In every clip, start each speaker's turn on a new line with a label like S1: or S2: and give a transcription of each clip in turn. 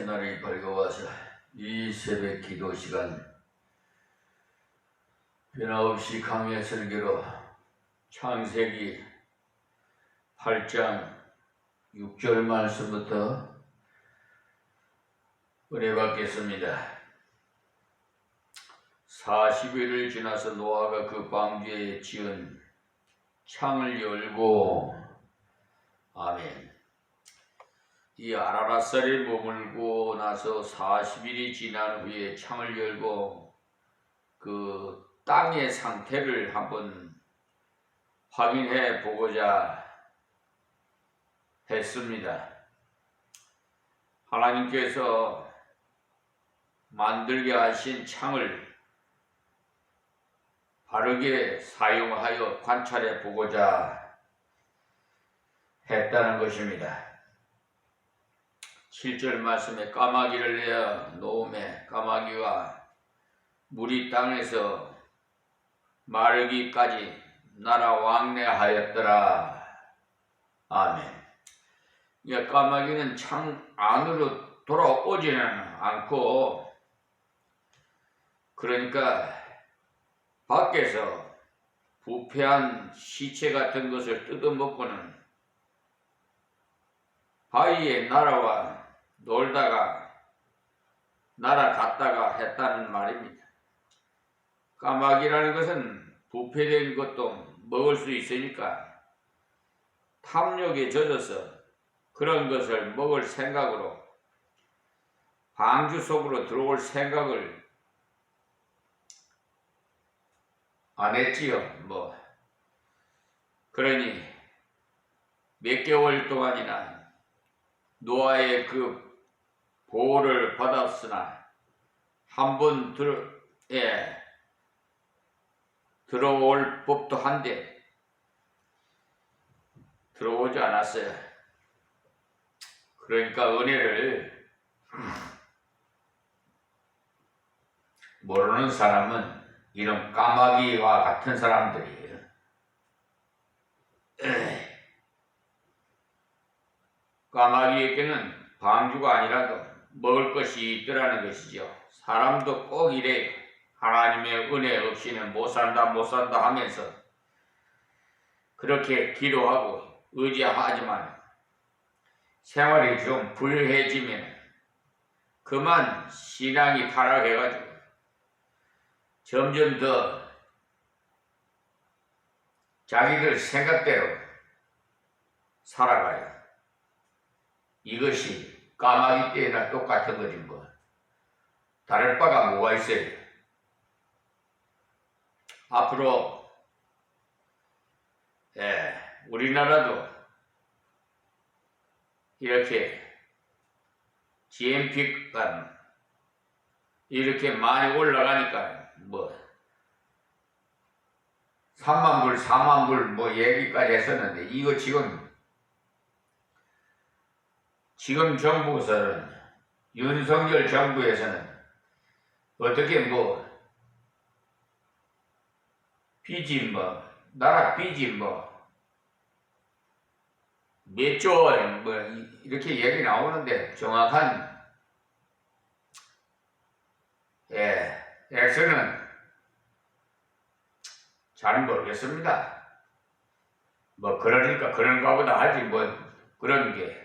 S1: 새날이 밝아와서 이 새벽 기도 시간 변함없이 강의 설교로 창세기 8장 6절 말씀부터 은혜 받겠습니다. 40일을 지나서 노아가 그 방주에 지은 창을 열고 아멘. 이 아라랏산에 머물고 나서 40일이 지난 후에 창을 열고 그 땅의 상태를 한번 확인해 보고자 했습니다. 하나님께서 만들게 하신 창을 바르게 사용하여 관찰해 보고자 했다는 것입니다. 7절 말씀에 까마귀를 내어 놓음에 까마귀와 물이 땅에서 마르기까지 날아왕래하였더라. 아멘. 그러니까 까마귀는 창 안으로 돌아오지는 않고, 그러니까 밖에서 부패한 시체 같은 것을 뜯어먹고는 바위에 날아와 놀다가 날아갔다가 했다는 말입니다. 까마귀라는 것은 부패된 것도 먹을 수 있으니까 탐욕에 젖어서 그런 것을 먹을 생각으로 방주 속으로 들어올 생각을 안 했지요. 그러니 몇 개월 동안이나 노아의 그 보호를 받았으나 한 번 들어올 법도 한데 들어오지 않았어요. 그러니까 은혜를 모르는 사람은 이런 까마귀와 같은 사람들이에요. 까마귀에게는 방주가 아니라도 먹을 것이 있더라는 것이죠. 사람도 꼭 이래요. 하나님의 은혜 없이는 못 산다 하면서 그렇게 기도하고 의지하지만 생활이 좀 불리해지면 그만 신앙이 타락해가지고 점점 더 자기들 생각대로 살아가요. 이것이 까마귀 떼나 똑같은 거지 뭐. 다를 바가 뭐가 있어요. 앞으로 우리나라도 이렇게 GNP가 이렇게 많이 올라가니까 3만 불, 4만 불 얘기까지 했었는데 이거 지금 정부에서는 윤석열 정부에서는 어떻게 빚이 나라 빚이 몇 조 원 이렇게 얘기 나오는데 정확한 액수는 잘 모르겠습니다. 그러니까 그런가 보다 하지 그런 게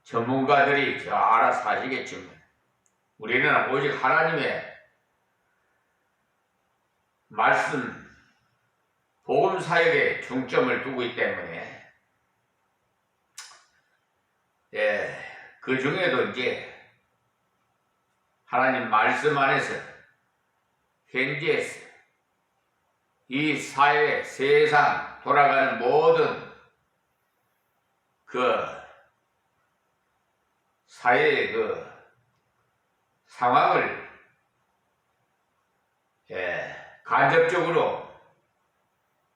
S1: 전문가들이 알아서 하시겠지만 우리는 오직 하나님의 말씀 복음 사역에 중점을 두고 있기 때문에 그 중에도 이제 하나님 말씀 안에서 현재 이 사회, 세상 돌아가는 모든 그 사회의 그 상황을 간접적으로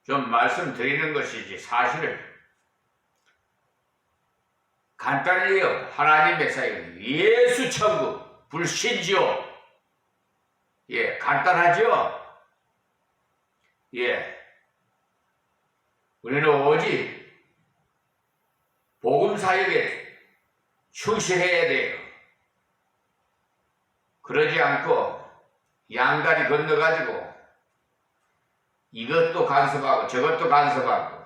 S1: 좀 말씀드리는 것이지 사실을 간단해요. 하나님의 사역은 예수 천국 불신지요. 간단하죠. 우리는 오직 복음 사역에 충실해야 돼요. 그러지 않고 양다리 건너가지고 이것도 간섭하고 저것도 간섭하고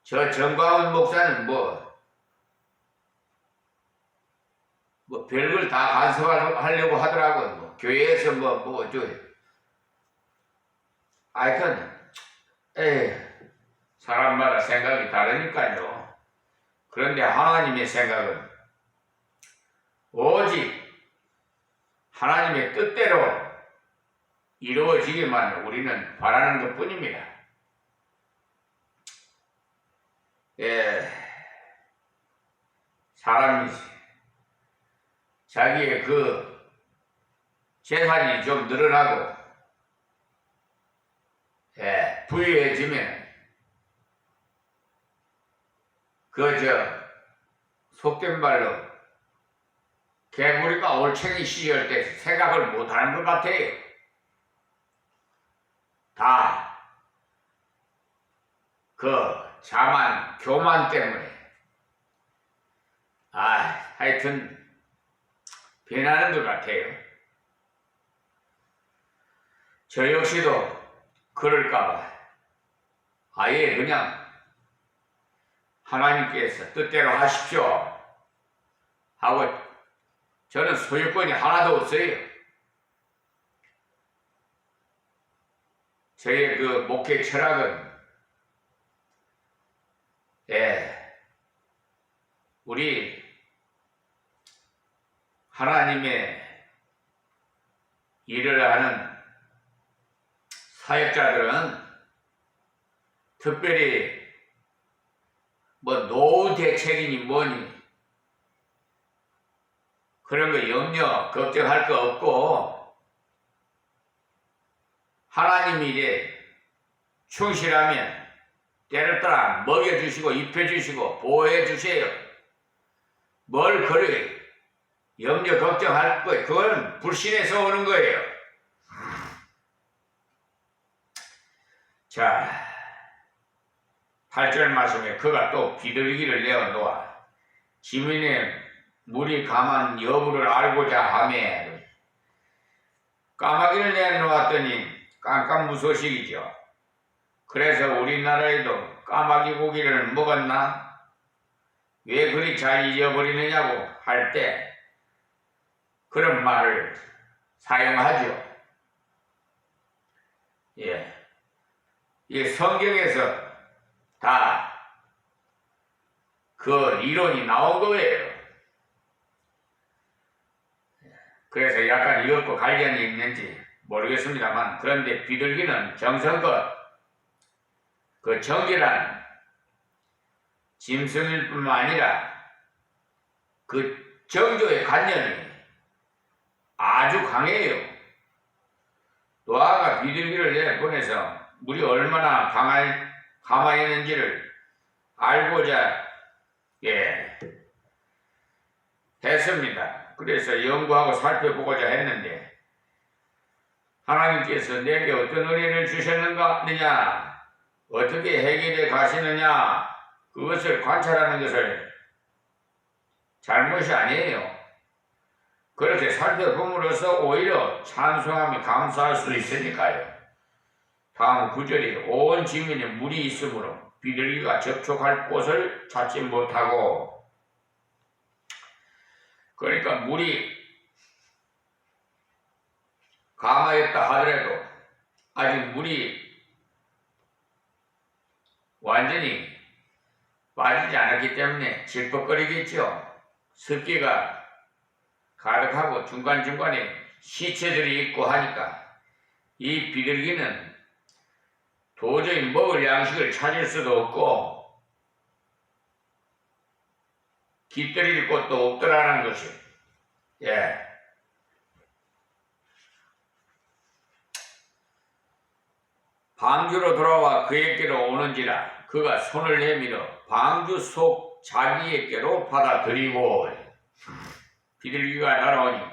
S1: 저 정광훈 목사는 뭐 별걸 다 간섭하려고 하더라고. 뭐 교회에서 하여튼 사람마다 생각이 다르니까요. 그런데 하나님의 생각은 오직 하나님의 뜻대로 이루어지기만 우리는 바라는 것 뿐입니다. 사람이 자기의 그 재산이 좀 늘어나고 부유해지면 속된 말로 개구리가 올챙이 시절 때 생각을 못하는 것 같아요. 다 자만, 교만 때문에 하여튼 변하는 것 같아요. 저 역시도 그럴까봐 아예 그냥 하나님께서 뜻대로 하십시오 하고 저는 소유권이 하나도 없어요. 저의 그 목회 철학은 우리 하나님의 일을 하는 사역자들은 특별히 노후 대책이니 뭐니 그런 거 염려 걱정할 거 없고 하나님 일에 충실하면 때를 따라 먹여주시고 입혀주시고 보호해주세요. 뭘 그래 염려 걱정할 거예요. 그건 불신에서 오는 거예요. 자, 8절 말씀에 그가 또 비둘기를 내어놓아 지민의 물이 감한 여부를 알고자 하매 까마귀를 내놓았더니 깜깜무소식이죠. 그래서 우리나라에도 까마귀 고기를 먹었나? 왜 그리 잘 잊어버리느냐고 할 때 그런 말을 사용하죠. 이 성경에서 다 그 이론이 나온 거예요. 그래서 약간 이것과 관련이 있는지 모르겠습니다만 그런데 비둘기는 정성껏 그 정결한 짐승일 뿐만 아니라 그 정조의 관념이 아주 강해요. 노아가 비둘기를 내보내서 물이 얼마나 감화했는지를 알고자 했습니다. 그래서 연구하고 살펴보고자 했는데 하나님께서 내게 어떤 은혜를 주셨는가 느냐 어떻게 해결해 가시느냐 그것을 관찰하는 것을 잘못이 아니에요. 그렇게 살펴봄으로써 오히려 찬송하며 감사할 수 있으니까요. 다음 9절이 온 지면에 물이 있으므로 비둘기가 접촉할 곳을 찾지 못하고 그러니까 물이 감화했다 하더라도 아직 물이 완전히 빠지지 않았기 때문에 질퍽거리겠죠. 습기가 가득하고 중간중간에 시체들이 있고 하니까 이 비둘기는 도저히 먹을 양식을 찾을 수도 없고 깃들일 곳도 없더라는 것이 방주로 돌아와 그에게로 오는지라 그가 손을 내밀어 방주 속 자기에게로 받아들이고 비둘기가 날아오니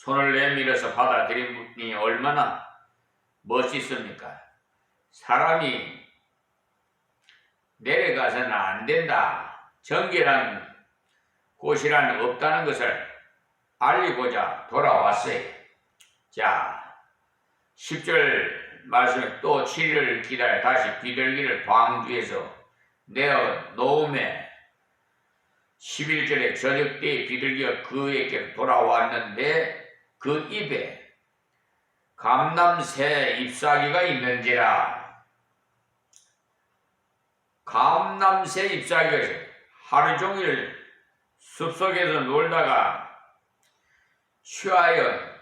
S1: 손을 내밀어서 받아들이니 얼마나 멋있습니까? 사람이 내려가서는 안 된다. 정결한 곳이란 없다는 것을 알리고자 돌아왔어요. 자, 10절 말씀에 또 7일을 기다려 다시 비둘기를 방주에서 내어 놓음에 11절에 저녁 때 비둘기가 그에게 돌아왔는데 그 입에 감람새 잎사귀가 있는지라. 감람새 잎사귀가 있어요. 하루 종일 숲속에서 놀다가 쉬하여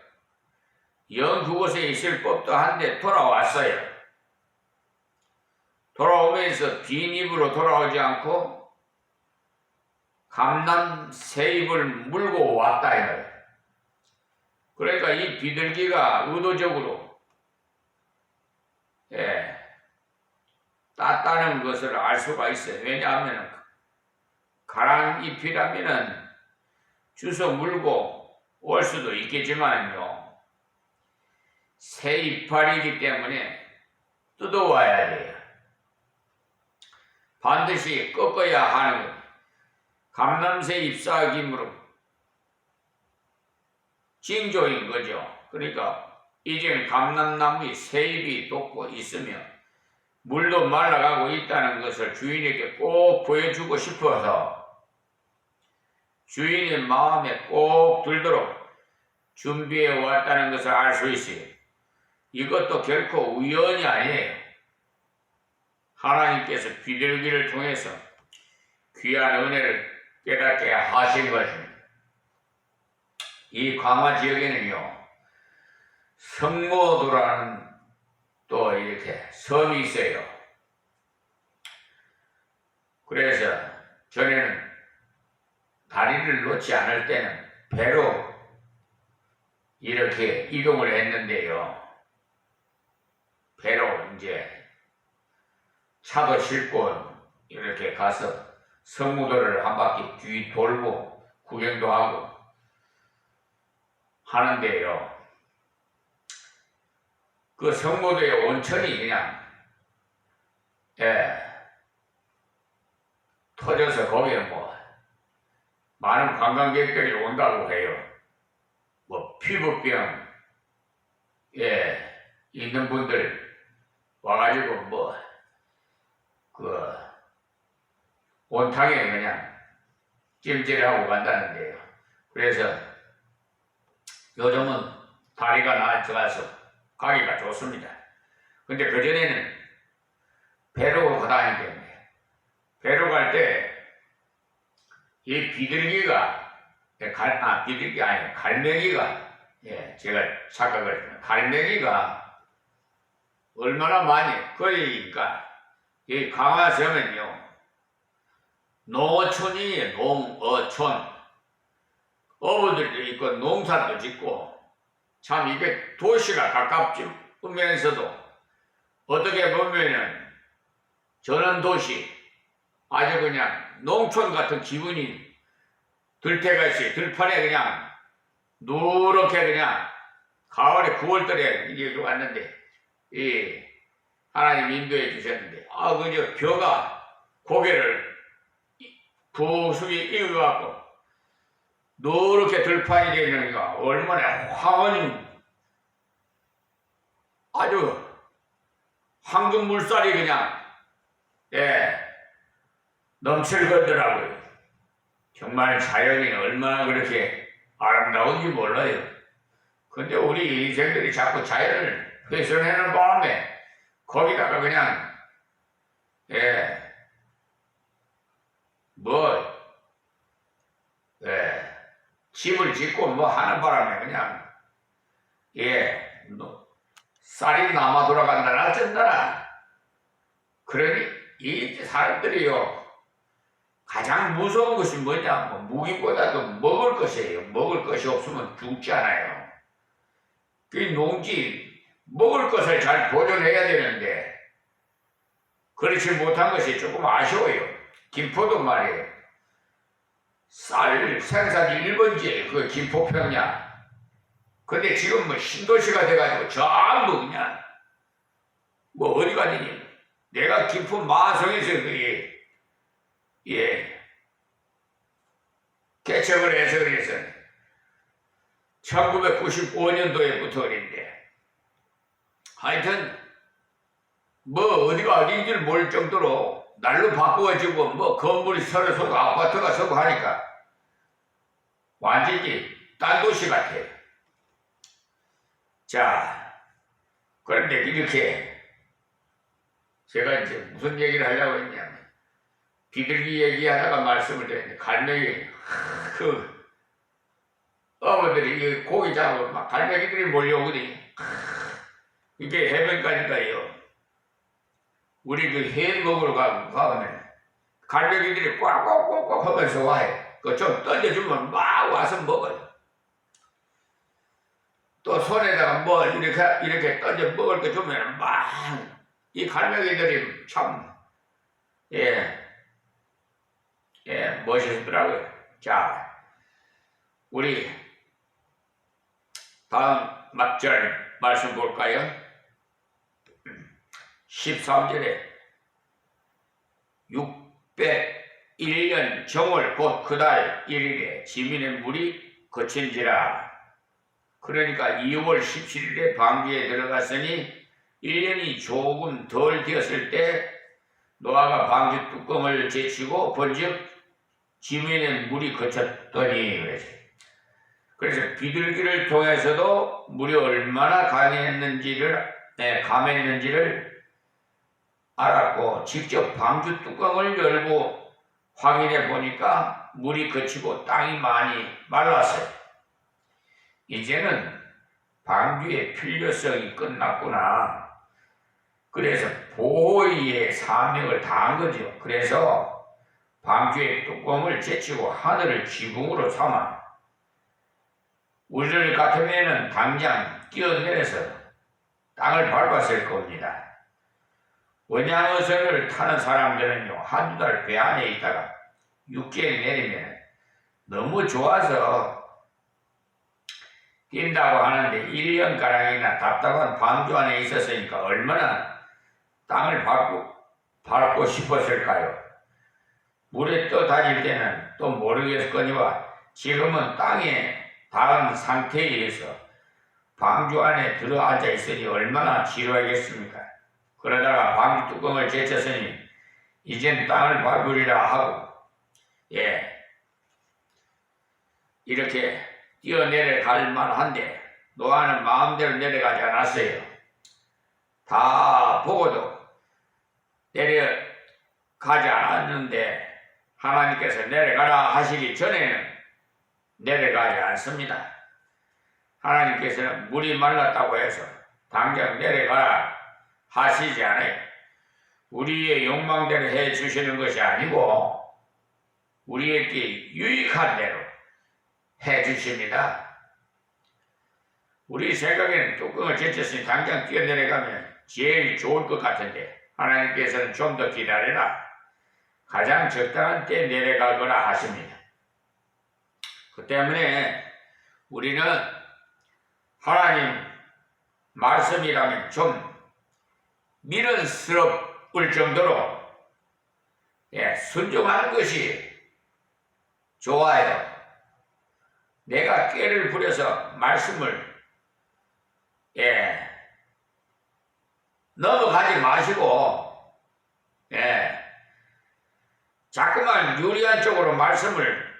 S1: 영 그곳에 있을 법도 한데 돌아왔어요. 돌아오면서 빈 입으로 돌아오지 않고 감람새 잎을 물고 왔다 이거예요. 그러니까 이 비둘기가 의도적으로 땄다는 것을 알 수가 있어요. 왜냐하면 가랑 잎이라면은 주워 물고 올 수도 있겠지만요, 새 이파리이기 때문에 뜯어와야 돼요. 반드시 꺾어야 하는 거예요. 감람새 잎사귀므로 징조인 거죠. 그러니까 이제는 감람나무에 새 잎이 돋고 있으며 물도 말라가고 있다는 것을 주인에게 꼭 보여주고 싶어서 주인의 마음에 꼭 들도록 준비해 왔다는 것을 알 수 있어요. 이것도 결코 우연이 아니에요. 하나님께서 비둘기를 통해서 귀한 은혜를 깨닫게 하신 것입니다. 이 광화 지역에는요, 성모도라는 또 이렇게 섬이 있어요. 그래서 전에는 다리를 놓지 않을 때는 배로 이렇게 이동을 했는데요, 배로 이제 차도 싣고 이렇게 가서 성무도를 한 바퀴 뒤 돌고 구경도 하고 하는데요, 그 성무도의 온천이 그냥 터져서 거기에 뭐 많은 관광객들이 온다고 해요. 뭐 피부병 있는 분들 와가지고 뭐 그 온탕에 그냥 찜질하고 간다는데요. 그래서 요즘은 다리가 나아져서 가기가 좋습니다. 근데 그전에는 배로 다니기 때문에, 배로 갈 때 이 비둘기가, 비둘기 아니에요, 갈매기가, 제가 착각을 했습니다. 갈매기가 얼마나 많이, 그러니까 이 강화섬은요, 농어촌이에요. 농어촌. 어부들도 있고 농사도 짓고 참 이게 도시가 가깝지면서도 어떻게 보면은 전원도시, 아주 그냥 농촌 같은 기분이 들 때가 있어요. 들판에 그냥 누렇게 그냥 가을에 9월달에 이게 왔는데 이 하나님 인도해 주셨는데, 그저 벼가 고개를 부수게 익어갖고 노랗게 들판이 되니까 얼마나 황혼이, 아주 황금 물살이 그냥 넘칠거더라고요. 정말 자연이 얼마나 그렇게 아름다운지 몰라요. 근데 우리 인생들이 자꾸 자연을 훼손하는 바람에 거기다가 그냥 집을 짓고 뭐 하는 바람에 그냥 쌀이 남아 돌아간다나 어쩐다나. 그러니 이 사람들이요, 가장 무서운 것이 뭐냐, 무기보다도 먹을 것이에요. 먹을 것이 없으면 죽잖아요. 그 농지 먹을 것을 잘 보존해야 되는데 그렇지 못한 것이 조금 아쉬워요. 김포도 말이에요, 쌀 생산이 1번지예요. 그 김포평야. 근데 지금 뭐 신도시가 돼가지고 전부 그냥 뭐 어디 가니, 내가 김포 마성에서 개척을 해서 그래서 1995년도에부터 그랬는데 하여튼 뭐 어디가 어딘지를 모를 정도로 날로 바꾸어지고 뭐 건물이 서로 서고 아파트가 서고 하니까 완전히 딴 도시 같아. 자, 그런데 이렇게 제가 이제 무슨 얘기를 하려고 했냐면 비둘기 얘기하다가 말씀을 드렸는데 갈매기 그 어머들이 고기 잡으면 막 갈매기들이 몰려오거든요. 이게 해변가니까요. 우리 그 해 먹으러 가면 갈매기들이 꽉꽉꽉꽉 하면서 와요. 그 좀 던져주면 막 와서 먹어요. 또 손에다가 뭐 이렇게 던져 먹을 거 주면 막 이 갈매기들이 참 멋있더라고요. 자, 우리 다음 막절 말씀 볼까요? 13절에 601년 정월 곧 그달 1일에 지민의 물이 거친지라. 그러니까 2월 17일에 방주에 들어갔으니 1년이 조금 덜 되었을 때 노아가 방주 뚜껑을 제치고 본즉 지면에 물이 거쳤더니 그래서 비둘기를 통해서도 물이 얼마나 강했는지를 알았고 직접 방주 뚜껑을 열고 확인해 보니까 물이 거치고 땅이 많이 말랐어요. 이제는 방주의 필요성이 끝났구나. 그래서 보호의 사명을 다한 거죠. 그래서 방주의 뚜껑을 제치고 하늘을 지붕으로 삼아 우리들 같으면 당장 뛰어내려서 땅을 밟았을 겁니다. 원양어선을 타는 사람들은요, 한두 달 배 안에 있다가 육지에 내리면 너무 좋아서 뛴다고 하는데 1년가량이나 답답한 방주 안에 있었으니까 얼마나 땅을 밟고 싶었을까요? 물에 떠다닐 때는 또 모르겠거니와 지금은 땅에 닿은 상태에 의해서 방주 안에 들어앉아 있으니 얼마나 지루하겠습니까? 그러다가 방주 뚜껑을 제쳤으니 이젠 땅을 밟으리라 하고 이렇게 뛰어내려갈 만한데 노아는 마음대로 내려가지 않았어요. 다 보고도 내려가지 않았는데 하나님께서 내려가라 하시기 전에는 내려가지 않습니다. 하나님께서는 물이 말랐다고 해서 당장 내려가라 하시지 않아요. 우리의 욕망대로 해 주시는 것이 아니고 우리에게 유익한 대로 해 주십니다. 우리 생각에는 뚜껑을 제쳤으니 당장 뛰어내려가면 제일 좋을 것 같은데 하나님께서는 좀 더 기다려라. 가장 적당한 때 내려가거라 하십니다. 그 때문에 우리는 하나님 말씀이라면 좀 미련스러울 정도로 순종하는 것이 좋아요. 내가 꾀를 부려서 말씀을 넘어가지 마시고 자꾸만 유리한 쪽으로 말씀을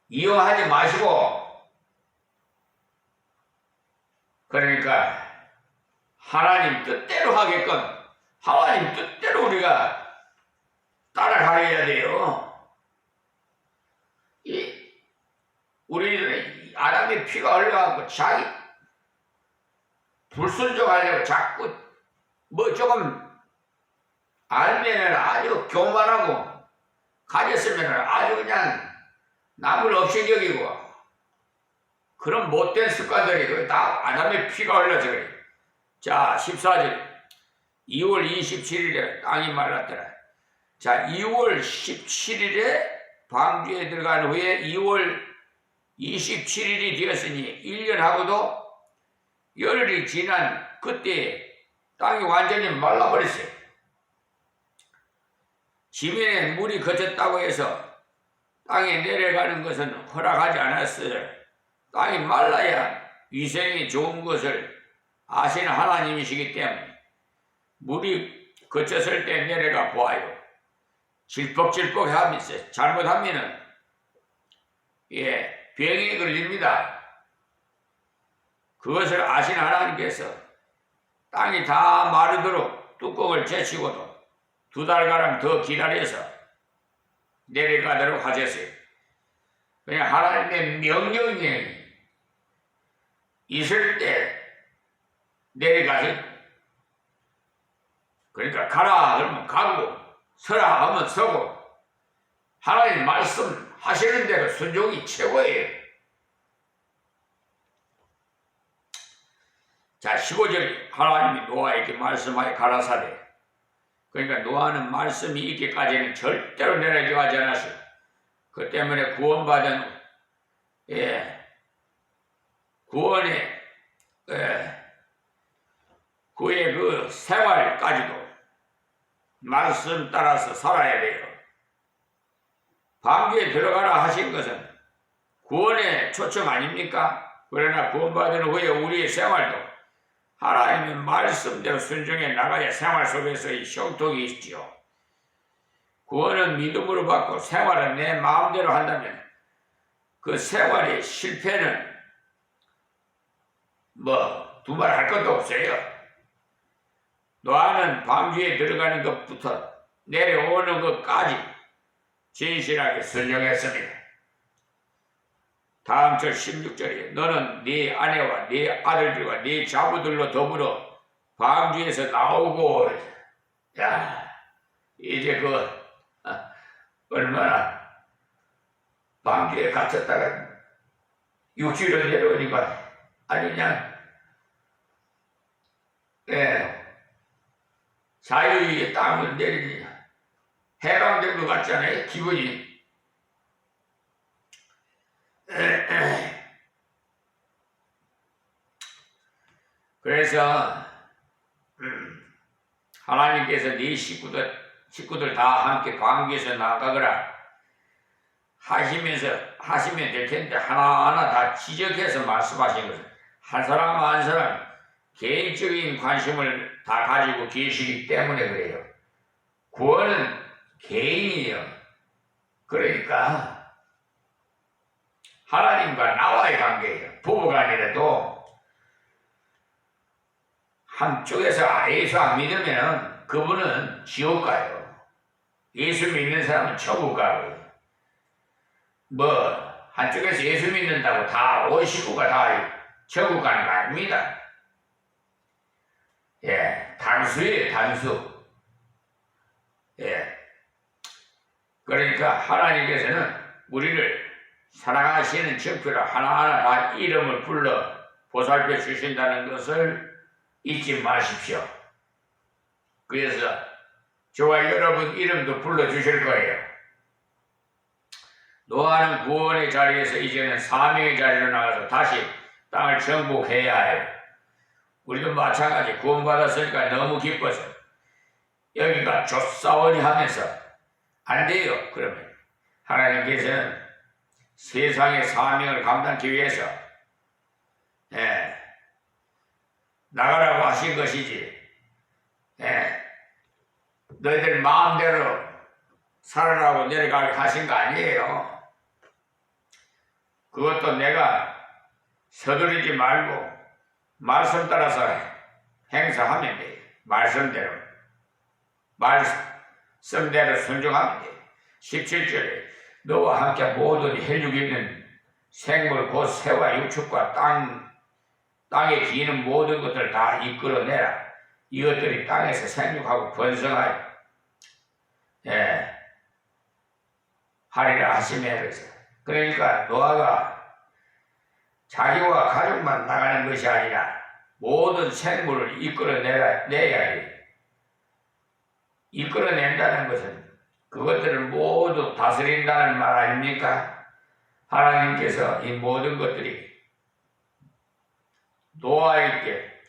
S1: 이용하지 마시고 그러니까 하나님 뜻대로 하게끔 하나님 뜻대로 우리가 따라가야 돼요. 우리는 아담의 피가 흘러가고 자기 불순종하려고 자꾸 뭐 조금 알면 아주 교만하고 가졌으면 아주 그냥 남을 없이 여기고 그런 못된 습관들이 다 아담의 피가 흘러서 그래. 자 14절 2월 27일에 땅이 말랐더라. 자 2월 17일에 방주에 들어간 후에 2월 27일이 되었으니 1년하고도 열흘이 지난 그때 땅이 완전히 말라버렸어요. 지면에 물이 거쳤다고 해서 땅에 내려가는 것은 허락하지 않았어요. 땅이 말라야 위생이 좋은 것을 아시는 하나님이시기 때문에 물이 그쳤을 때 내려가 보아요. 질퍽질퍽 하면서 잘못하면은 병이 걸립니다. 그것을 아시는 하나님께서 땅이 다 마르도록 뚜껑을 제치고도 2달가량 더 기다려서 내려가도록 하셨어요. 그냥 하나님의 명령이 있을 때 내려가서, 그러니까 가라 그러면 가고 서라 하면 서고 하나님 말씀 하시는 대로 순종이 최고예요. 자, 15절 하나님이 노아에게 말씀하여 가라사대. 그러니까 노아는 말씀이 있기까지는 절대로 내려가지 않았어요. 그 때문에 구원받은 구원의 그의 그 생활까지도 말씀 따라서 살아야 돼요. 방주에 들어가라 하신 것은 구원의 초점 아닙니까? 그러나 구원받은 후에 우리의 생활도 하나님의 말씀대로 순종해 나가야 생활 속에서의 형통이 있지요. 구원은 믿음으로 받고 생활은 내 마음대로 한다면 그 생활의 실패는 두말할 것도 없어요. 노아는 방주에 들어가는 것부터 내려오는 것까지 진실하게 순종했습니다. 다음 절 16절에 너는 네 아내와 네 아들들과 네 자부들로 더불어 방주에서 나오고, 야, 이제 얼마나 방주에 갇혔다가 육지로 내려오니까 아주 그냥 자유의 땅을 내리니 해방된 것 같잖아요, 기분이. 그래서 하나님께서 네 식구들 다 함께 방주에서 나가거라 하시면 될 텐데 하나하나 다 지적해서 말씀하신 것은 한 사람 한 사람 개인적인 관심을 다 가지고 계시기 때문에 그래요. 구원은 개인이에요. 그러니까 하나님과 나와의 관계예요. 부부간이라도 한쪽에서 예수 안 믿으면 그분은 지옥 가요. 예수 믿는 사람은 천국 가요. 한쪽에서 예수 믿는다고 다 온 식구가 다 천국 가는 거 아닙니다. 단수예요, 단수. 그러니까 하나님께서는 우리를 사랑하시는 적표로 하나하나 다 이름을 불러 보살펴 주신다는 것을 잊지 마십시오. 그래서 저와 여러분 이름도 불러 주실 거예요. 노아는 구원의 자리에서 이제는 사명의 자리로 나가서 다시 땅을 정복해야 해요. 우리도 마찬가지 구원받았으니까 너무 기뻐서 여기가 좁사오니 하면서 안 돼요. 그러면 하나님께서는 세상의 사명을 감당하기 위해서 나가라고 하신 것이지 너희들 마음대로 살아라고 내려가게 하신 거 아니에요. 그것도 내가 서두르지 말고 말씀 따라서 행사하면 돼요. 말씀대로 순종하면 돼요. 17절에 너와 함께 모든 혈육이 있는 생물 곧 새와 육축과 땅에 기는 모든 것들을 다 이끌어내라. 이것들이 땅에서 생육하고 번성하여 하리라 하시며, 그러니까 노아가 자기와 가족만 나가는 것이 아니라 모든 생물을 이끌어내야 해. 이끌어낸다는 것은 그것들을 모두 다스린다는 말 아닙니까? 하나님께서 이 모든 것들이 노아에게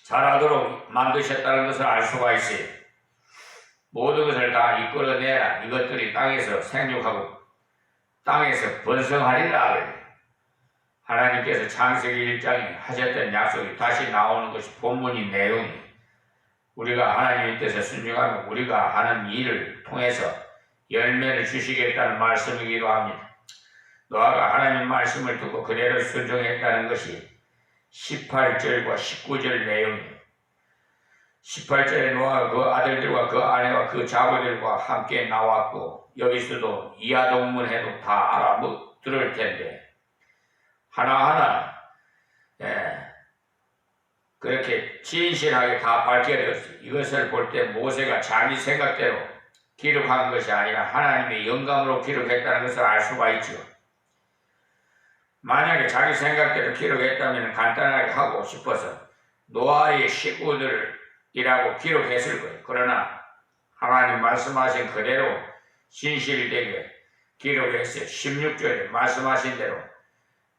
S1: 잘하도록 만드셨다는 것을 알 수가 있어요. 모든 것을 다 이끌어내라. 이것들이 땅에서 생육하고 땅에서 번성하리라. 하나님께서 창세기 1장에 하셨던 약속이 다시 나오는 것이 본문인 내용이, 우리가 하나님의 뜻에 순종하면 우리가 하는 일을 통해서 열매를 주시겠다는 말씀이기도 합니다. 노아가 하나님 말씀을 듣고 그대로 순종했다는 것이 18절과 19절 내용입니다. 18절에 노아가 그 아들들과 그 아내와 그 자부들과 함께 나왔고, 여기서도 이하동문해도 다 알아들을 텐데 하나하나 그렇게 진실하게 다 밝혀졌어요. 이것을 볼 때 모세가 자기 생각대로 기록한 것이 아니라 하나님의 영감으로 기록했다는 것을 알 수가 있죠. 만약에 자기 생각대로 기록했다면 간단하게 하고 싶어서 노아의 식구들이라고 기록했을 거예요. 그러나 하나님 말씀하신 그대로 진실되게 기록했어요. 16절에 말씀하신 대로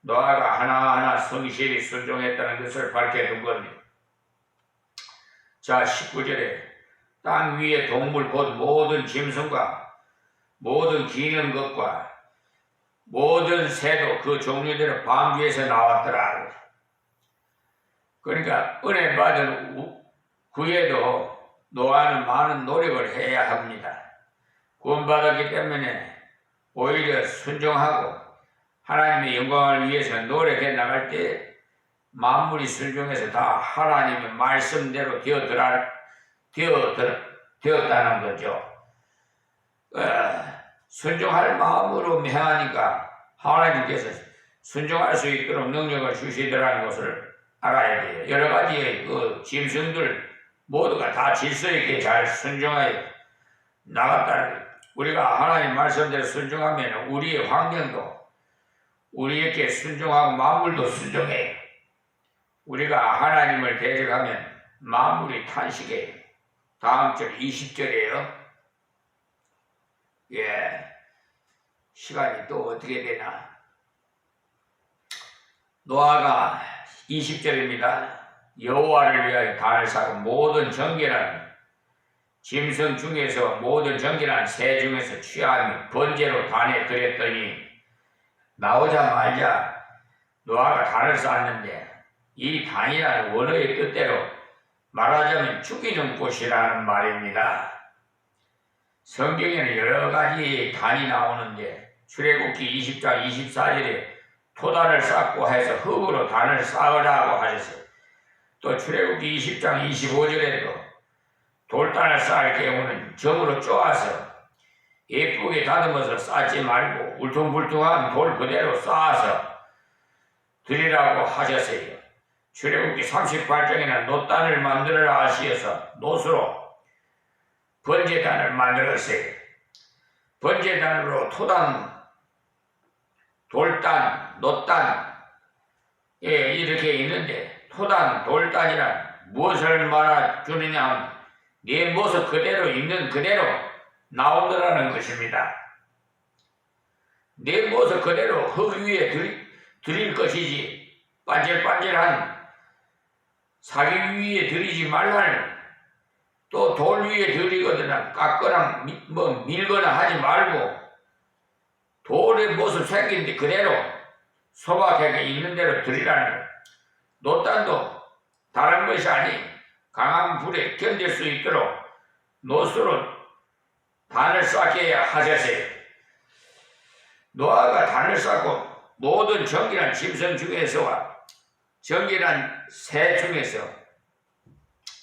S1: 노아가 하나하나 성실히 순종했다는 것을 밝혀둔 겁니다. 자, 19절에 땅 위의 동물 곧 모든 짐승과 모든 기는 것과 모든 새도 그 종류대로 밤 위에서 나왔더라. 그러니까 은혜 받은 후에도 노아는 많은 노력을 해야 합니다. 구원받았기 때문에 오히려 순종하고 하나님의 영광을 위해서 노력해 나갈 때 만물이 순종해서 다 하나님의 말씀대로 되었다는 거죠. 순종할 마음으로 행하니까 하나님께서 순종할 수 있도록 능력을 주시더라는 것을 알아야 돼요. 여러 가지의 그 짐승들 모두가 다 질서 있게 잘 순종하여 나갔다는 거예요. 우리가 하나님 말씀대로 순종하면 우리의 환경도 우리에게 순종하고 만물도 순종해요. 우리가 하나님을 대적하면 만물이 탄식해요. 다음 절 20절이에요. 시간이 또 어떻게 되나. 노아가 20절입니다. 여호와를 위하여 단을 쌓고 모든 정결한 짐승 중에서 모든 정결한 새 중에서 취하며 번제로 단에 드렸더니, 나오자마자 노아가 단을 쌓았는데 이 단이라는 원어의 뜻대로 말하자면 죽이는 곳이라는 말입니다. 성경에는 여러 가지 단이 나오는데 출애굽기 20장 24절에 토단을 쌓고 해서 흙으로 단을 쌓으라고 하셨어요. 또 출애굽기 20장 25절에도 돌단을 쌓을 경우는 점으로 쪼아서 예쁘게 다듬어서 쌓지 말고 울퉁불퉁한 돌 그대로 쌓아서 드리라고 하셨어요. 출애굽기 38장에는 놋단을 만들어라 하시어서 놋으로 번제단을 만들었어요. 번제단으로 토단, 돌단, 놋단 이렇게 있는데, 토단, 돌단이란 무엇을 말해주느냐 하면 내 모습 그대로 있는 그대로 나오더라는 것입니다. 내 모습 그대로 흙 위에 드릴 것이지 반질반질한 사기 위에 드리지 말라는, 또 돌 위에 드리거나 깎거나 밀거나 하지 말고 돌의 모습 생긴데 그대로 소박하게 있는 대로 드리라는. 놋단도 다른 것이 아니 강한 불에 견딜 수 있도록 놋으로 단을 쌓게 하셨어요. 노아가 단을 쌓고 모든 정결한 짐승 중에서와 정결한 새 중에서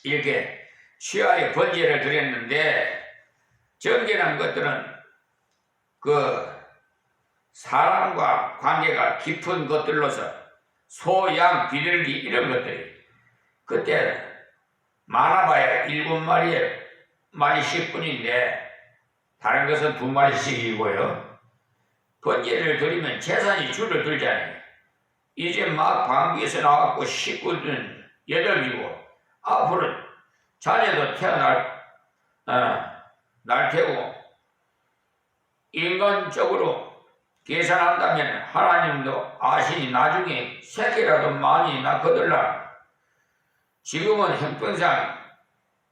S1: 이렇게 취하여 번제를 드렸는데, 정결한 것들은 그 사람과 관계가 깊은 것들로서 소, 양, 비둘기 이런 것들이 그때 많아봐야 7마리씩 뿐인데 다른 것은 2마리씩이고요. 번제를 드리면 재산이 줄을 들잖아요. 이제 막 방귀에서 나왔고 식구는 8이고 앞으로 자녀도 날 테고, 인간적으로 계산한다면 하나님도 아시니 나중에 새끼라도 많이 낳거들라. 지금은 형편상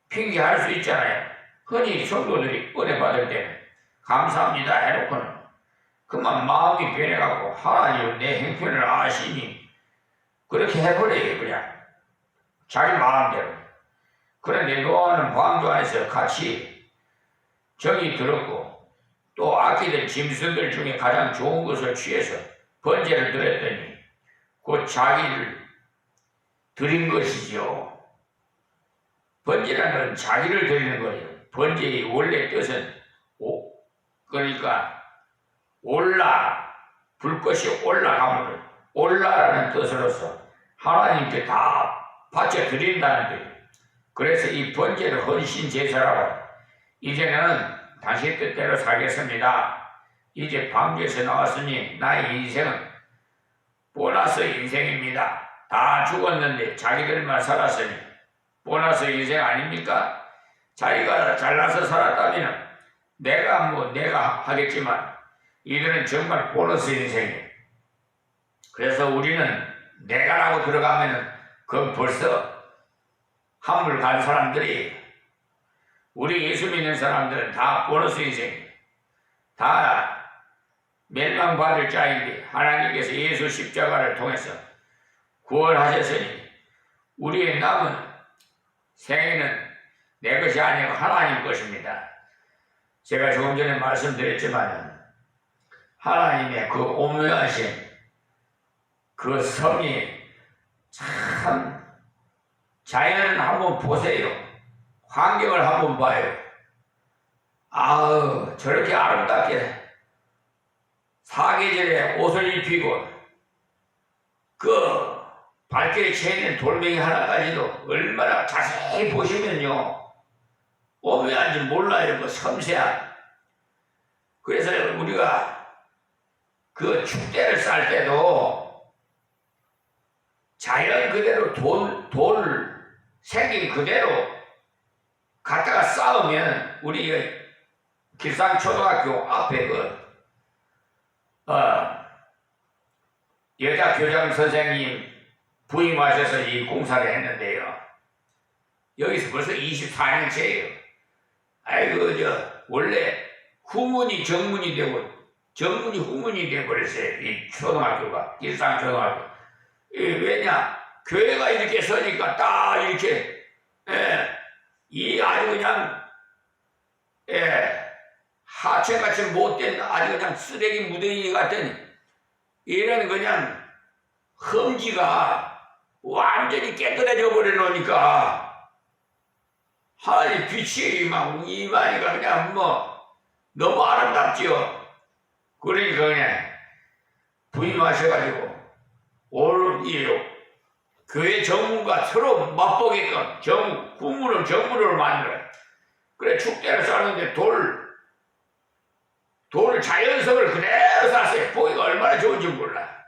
S1: 핑계할 수 있잖아요. 흔히 성도들이 은혜 받을 때는 감사합니다 해놓고는 그만 마음이 변해가고 하나님 내 형편을 아시니 그렇게 해버려요. 그냥 자기 마음대로. 그런데 노아는 방주 안에서 같이 정이 들었고 또 아끼던 짐승들 중에 가장 좋은 것을 취해서 번제를 드렸더니 곧 자기를 드린 것이죠. 번제라는 건 자기를 드리는 거예요. 번제의 원래 뜻은 그러니까 불꽃이 올라가는 올라라는 뜻으로서 하나님께 다 바쳐 드린다는 뜻이에요. 그래서 이 번제를 헌신 제사라고 이제는 당신 뜻대로 살겠습니다. 이제 방주에서 나왔으니 나의 인생은 보너스 인생입니다. 다 죽었는데 자기들만 살았으니 보너스 인생 아닙니까? 자기가 잘나서 살았다면 내가 하겠지만 이들은 정말 보너스 인생이에요. 그래서 우리는 내가라고 들어가면은 그건 벌써 한물 간 사람들이 우리 예수 믿는 사람들은 다 보너스 인생이에요. 다 멸망받을 자인데 하나님께서 예수 십자가를 통해서 구원하셨으니 우리의 남은 생애는 내 것이 아니고 하나님 것입니다. 제가 조금 전에 말씀드렸지만 하나님의 그 오묘하신 그 성이 참 자연을 한번 보세요. 환경을 한번 봐요. 아우 저렇게 아름답게 사계절에 옷을 입히고 그 발길에 채이는 돌멩이 하나까지도 얼마나 자세히 보시면요 오묘한지 몰라요. 그 섬세한. 그래서 우리가 그 축대를 쌀 때도 자연 그대로 돌 생긴 그대로 갖다가 쌓으면 우리 길상초등학교 앞에 여자 교장 선생님 부임하셔서 이 공사를 했는데요. 여기서 벌써 24년째예요. 아이고 원래 후문이 정문이 되고 정문이 후문이 되어버렸어요. 이 초등학교가 길상초등학교. 왜냐 교회가 이렇게 서니까 딱 이렇게 이 아주 그냥 하천같이 못된 아주 그냥 쓰레기 무더기 같은 이런 그냥 험지가 완전히 깨끗해져 버려 놓으니까 하나님 빛이 이마니까 그냥 너무 아름답지요. 그러니까 그냥 부임하셔가지고 교회 정문과 서로 맛보게끔 후문을 만들어요. 그래 축대를 쌓는데 돌 자연석을 그대로 쌌어요. 보기가 얼마나 좋은지 몰라.